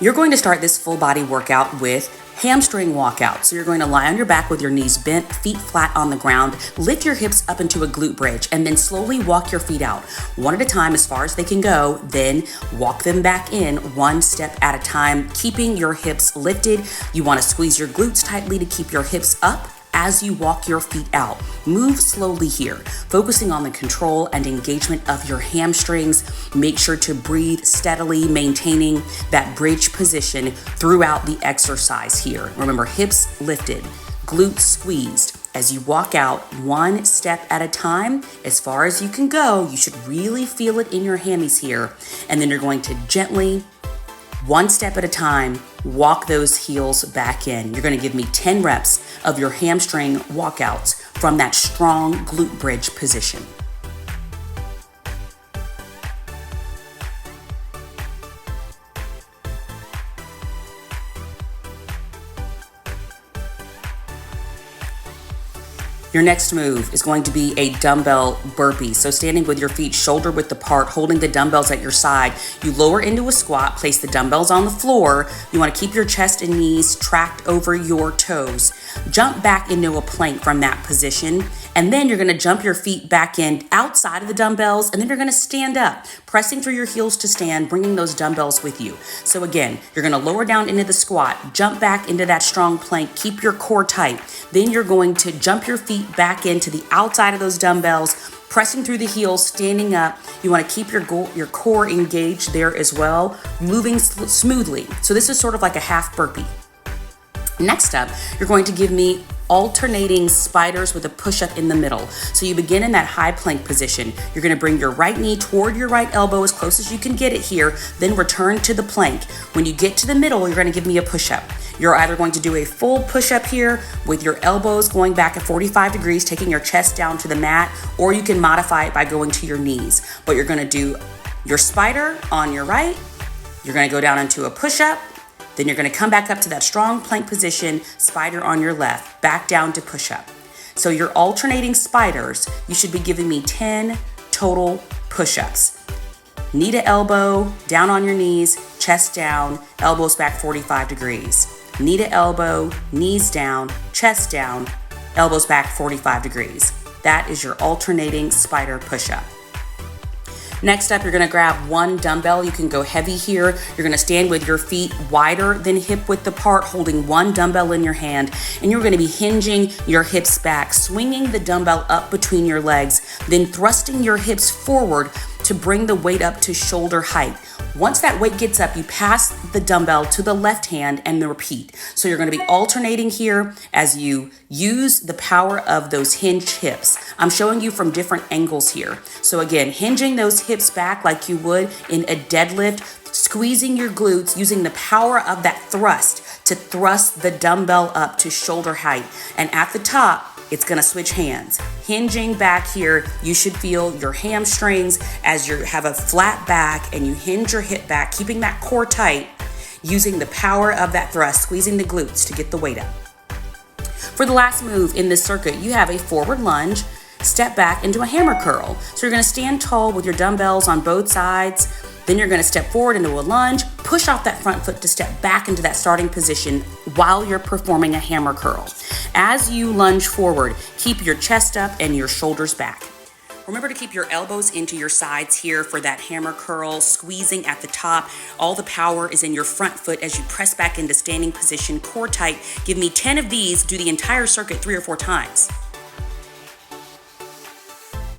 You're going to start this full body workout with hamstring walkout. So you're going to lie on your back with your knees bent, feet flat on the ground, lift your hips up into a glute bridge, and then slowly walk your feet out one at a time as far as they can go. Then walk them back in one step at a time, keeping your hips lifted. You want to squeeze your glutes tightly to keep your hips up as you walk your feet out. Move slowly here, focusing on the control and engagement of your hamstrings. Make sure to breathe steadily, maintaining that bridge position throughout the exercise here. Remember, hips lifted, glutes squeezed. As you walk out one step at a time, as far as you can go, you should really feel it in your hammies here. And then you're going to gently, one step at a time, walk those heels back in. You're going to give me 10 reps of your hamstring walkouts from that strong glute bridge position. Your next move is going to be a dumbbell burpee. So standing with your feet shoulder width apart, holding the dumbbells at your side, you lower into a squat, place the dumbbells on the floor. You want to keep your chest and knees tracked over your toes. Jump back into a plank from that position, and then you're going to jump your feet back in outside of the dumbbells, and then you're going to stand up, pressing through your heels to stand, bringing those dumbbells with you. So again, you're going to lower down into the squat, jump back into that strong plank, keep your core tight. Then you're going to jump your feet back into the outside of those dumbbells, pressing through the heels, standing up. You want to keep your core engaged there as well, moving smoothly. So this is sort of like a half burpee. Next up, you're going to give me alternating spiders with a push-up in the middle. So you begin in that high plank position. You're going to bring your right knee toward your right elbow as close as you can get it here, then return to the plank. When you get to the middle, you're going to give me a push-up. You're either going to do a full push-up here with your elbows going back at 45 degrees, taking your chest down to the mat, or you can modify it by going to your knees. But you're going to do your spider on your right. You're going to go down into a push-up. Then you're going to come back up to that strong plank position, spider on your left, back down to push up. So you're alternating spiders. You should be giving me 10 total push-ups. Knee to elbow, down on your knees, chest down, elbows back 45 degrees. Knee to elbow, knees down, chest down, elbows back 45 degrees. That is your alternating spider push-up. Next up, you're going to grab one dumbbell. You can go heavy here. You're going to stand with your feet wider than hip width apart, holding one dumbbell in your hand, and you're going to be hinging your hips back, swinging the dumbbell up between your legs, then thrusting your hips forward to bring the weight up to shoulder height. Once that weight gets up, you pass the dumbbell to the left hand and then repeat. So you're going to be alternating here as you use the power of those hinged hips. I'm showing you from different angles here. So again, hinging those hips back like you would in a deadlift, squeezing your glutes, using the power of that thrust to thrust the dumbbell up to shoulder height. And at the top, it's going to switch hands. Hinging back here, you should feel your hamstrings as you have a flat back and you hinge your hip back, keeping that core tight, using the power of that thrust, squeezing the glutes to get the weight up. For the last move in this circuit, you have a forward lunge, step back into a hammer curl. So you're going to stand tall with your dumbbells on both sides. Then you're going to step forward into a lunge, push off that front foot to step back into that starting position while you're performing a hammer curl. As you lunge forward, keep your chest up and your shoulders back. Remember to keep your elbows into your sides here for that hammer curl, squeezing at the top. All the power is in your front foot as you press back into standing position, core tight. Give me 10 of these, do the entire circuit 3 or 4 times.